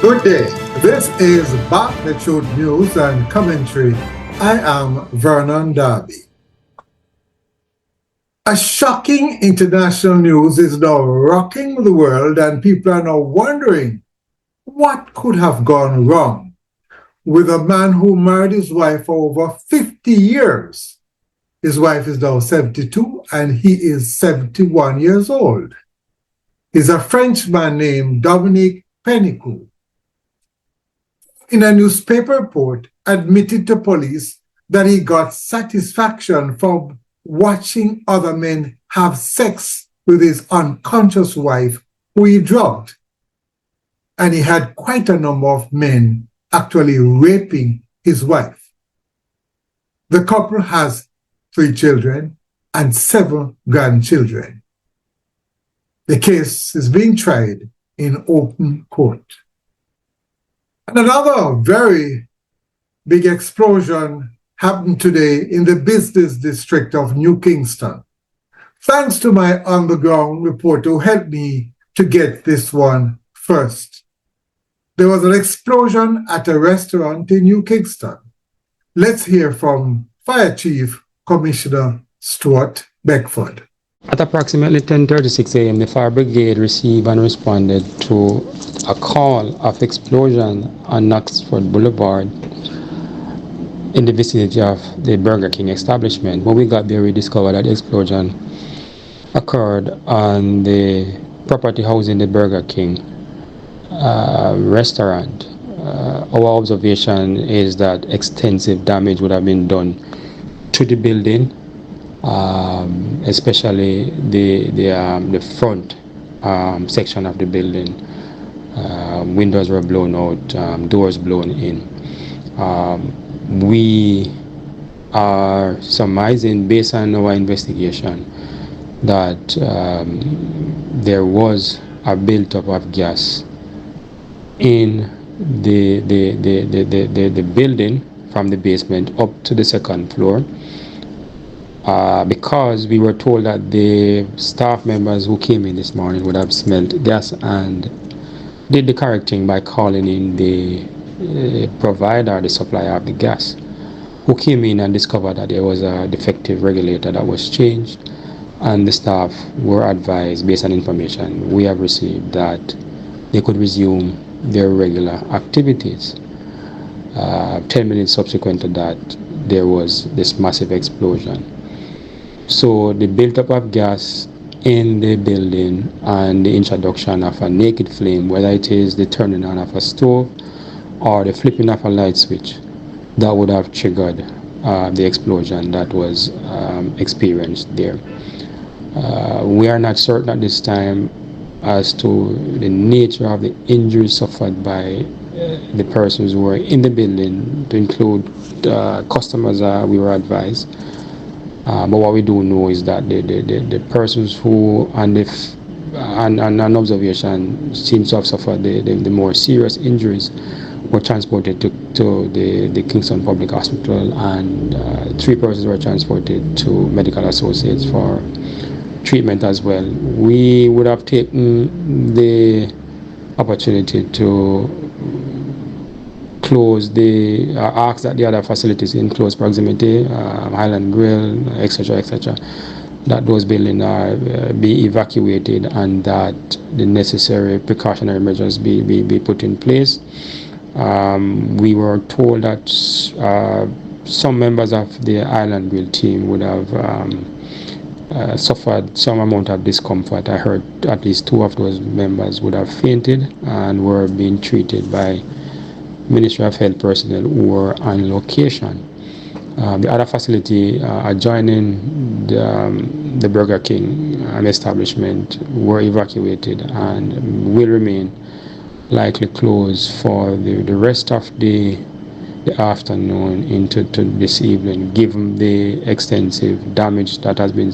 Good day. This is Beckford News and Commentary. I am Vernon Darby. A shocking international news is now rocking the world, and people are now wondering what could have gone wrong with a man who married his wife for over 50 years. His wife is now 72 and he is 71 years old. He's a Frenchman named Dominique Penicou. In a newspaper report, admitted to police that he got satisfaction from watching other men have sex with his unconscious wife, who he drugged. And he had quite a number of men actually raping his wife. The couple has 3 children and 7 grandchildren. The case is being tried in open court. And another very big explosion happened today in the business district of New Kingston. Thanks to my on-the-ground reporter who helped me to get this one first. There was an explosion at a restaurant in New Kingston. Let's hear from Fire Chief Commissioner Stewart Beckford. At approximately 10:36 a.m., the fire brigade received and responded to a call of explosion on Oxford Boulevard in the vicinity of the Burger King establishment. When we got there, we discovered that the explosion occurred on the property housing the Burger King restaurant. Our observation is that extensive damage would have been done to the building, especially the front section of the building. Windows were blown out, doors blown in. We are surmising, based on our investigation, that there was a buildup of gas in the building from the basement up to the second floor, because we were told that the staff members who came in this morning would have smelled gas and did the correct thing by calling in the provider, the supplier of the gas, who came in and discovered that there was a defective regulator that was changed, and the staff were advised, based on information we have received, that they could resume their regular activities. 10 minutes subsequent to that, there was this massive explosion. So the buildup of gas in the building and the introduction of a naked flame, whether it is the turning on of a stove or the flipping of a light switch, that would have triggered the explosion that was experienced there. We are not certain at this time as to the nature of the injuries suffered by the persons who were in the building, to include customers, we were advised. But what we do know is that the persons who, on observation, seems to have suffered the more serious injuries were transported to the Kingston Public Hospital, and 3 persons were transported to Medical Associates for treatment as well. We would have taken the opportunity to close ask that the other facilities in close proximity, Highland Grill, etc., that those buildings be evacuated and that the necessary precautionary measures be put in place. We were told that some members of the Island Grill team would have suffered some amount of discomfort. I heard at least 2 of those members would have fainted and were being treated by Ministry of Health personnel who were on location. The other facility adjoining the Burger King establishment were evacuated and will remain likely closed for the rest of the afternoon into this evening, given the extensive damage that has been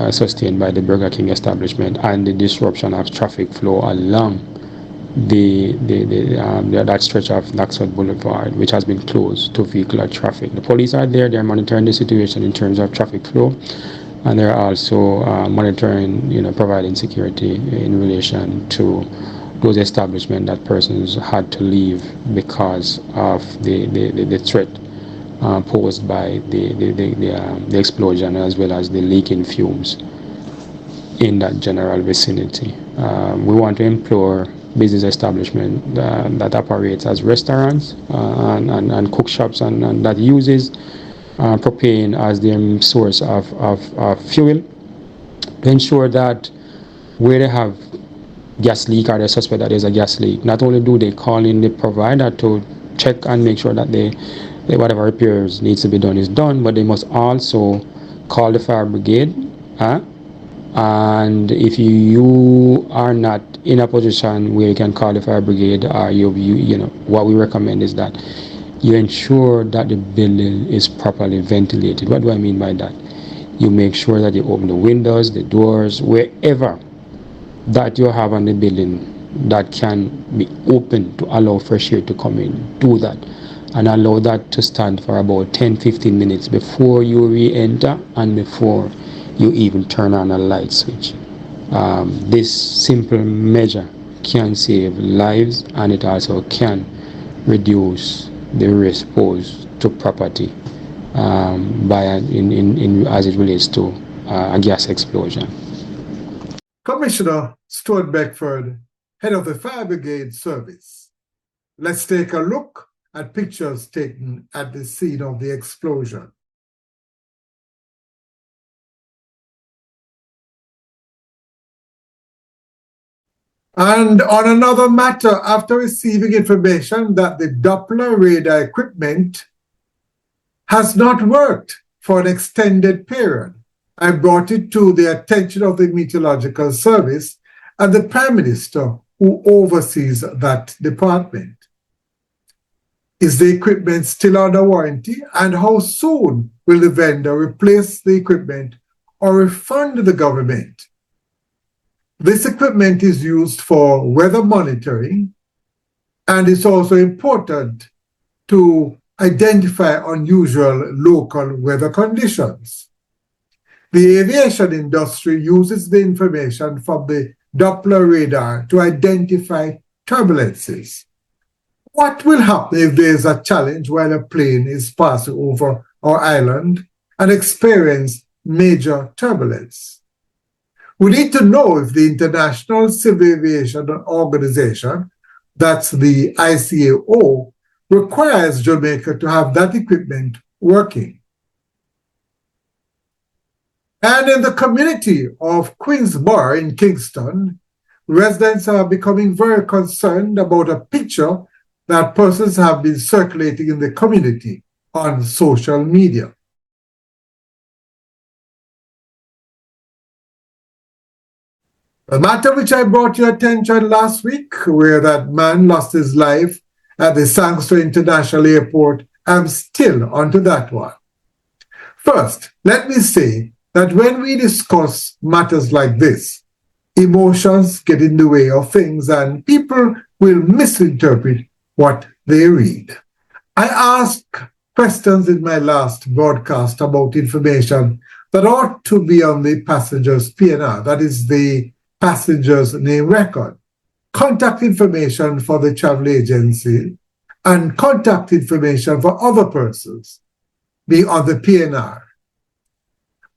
sustained by the Burger King establishment and the disruption of traffic flow along that stretch of Oxford Boulevard, which has been closed to vehicular traffic. The police are there; they're monitoring the situation in terms of traffic flow, and they're also monitoring, providing security in relation to those establishments that persons had to leave because of the threat posed by the explosion, as well as the leaking fumes in that general vicinity. We want to implore business establishments that operates as restaurants and cook shops and that uses propane as their source of fuel, to ensure that where they have gas leak or they suspect that there's a gas leak, not only do they call in the provider to check and make sure that they whatever repairs needs to be done is done, but they must also call the fire brigade. And if you are not in a position where you can call the fire brigade, or you know, what we recommend is that you ensure that the building is properly ventilated. What do I mean by that? You make sure that you open the windows, the doors, wherever that you have on the building that can be open to allow fresh air to come in. Do that and allow that to stand for about 10-15 minutes before you re-enter and before you even turn on a light switch. This simple measure can save lives, and it also can reduce the risk posed to property as it relates to a gas explosion. Commissioner Stewart Beckford, head of the Fire Brigade Service. Let's take a look at pictures taken at the scene of the explosion. And on another matter, after receiving information that the Doppler radar equipment has not worked for an extended period, I brought it to the attention of the Meteorological Service and the Prime Minister, who oversees that department. Is the equipment still under warranty, and how soon will the vendor replace the equipment or refund the government? This equipment is used for weather monitoring, and it's also important to identify unusual local weather conditions. The aviation industry uses the information from the Doppler radar to identify turbulences. What will happen if there is a challenge while a plane is passing over our island and experience major turbulence? We need to know if the International Civil Aviation Organization, that's the ICAO, requires Jamaica to have that equipment working. And in the community of Queensborough in Kingston, residents are becoming very concerned about a picture that persons have been circulating in the community on social media. A matter which I brought to your attention last week, where that man lost his life at the Sanctuary International Airport, I'm still onto that one. First, let me say that when we discuss matters like this, emotions get in the way of things and people will misinterpret what they read. I asked questions in my last broadcast about information that ought to be on the passenger's PNR, that is the passenger's name record, contact information for the travel agency, and contact information for other persons being on the PNR.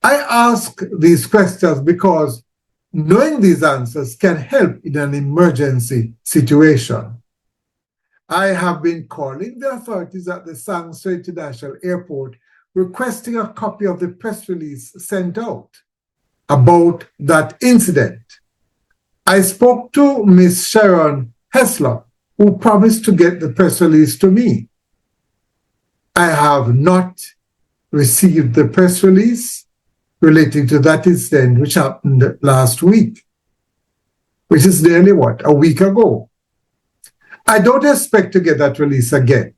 I ask these questions because knowing these answers can help in an emergency situation. I have been calling the authorities at the Sanctuary International Airport requesting a copy of the press release sent out about that incident. I spoke to Ms. Sharon Hessler, who promised to get the press release to me. I have not received the press release relating to that incident, which happened last week, which is nearly, a week ago. I don't expect to get that release again.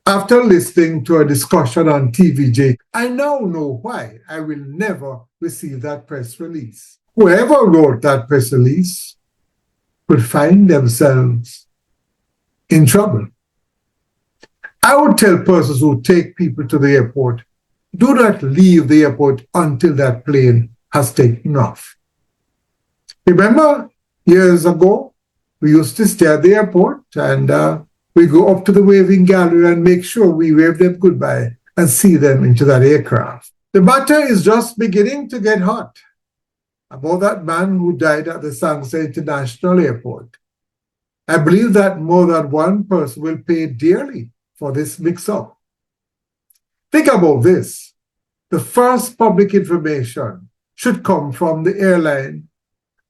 After listening to a discussion on TVJ, I now know why I will never receive that press release. Whoever wrote that press release could find themselves in trouble. I would tell persons who take people to the airport, do not leave the airport until that plane has taken off. Remember years ago We used to stay at the airport and we go up to the waving gallery and make sure we wave them goodbye and see them into that aircraft. The matter is just beginning to get hot about that man who died at the Sangster International Airport. I believe that more than one person will pay dearly for this mix-up. Think about this. The first public information should come from the airline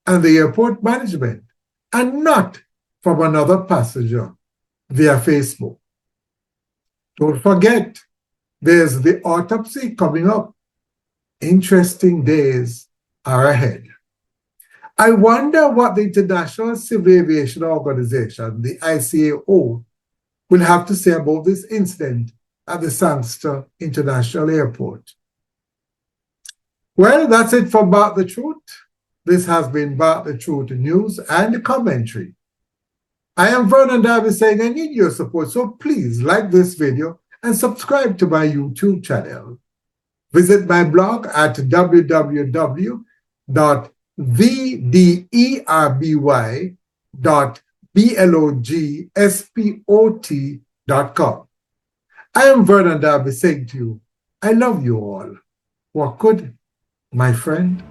and the airport management, and not from another passenger via Facebook. Don't forget, there's the autopsy coming up. Interesting days are ahead. I wonder what the International Civil Aviation Organization, the ICAO, will have to say about this incident at the Sangster International Airport. Well, that's it for Bark the Truth. This has been Bark the Truth News and Commentary. I am Vernon Darby saying I need your support, so please like this video and subscribe to my YouTube channel. Visit my blog at www.vderby.blogspot.com. I am Vernon Darby saying to you, I love you all. What good, my friend?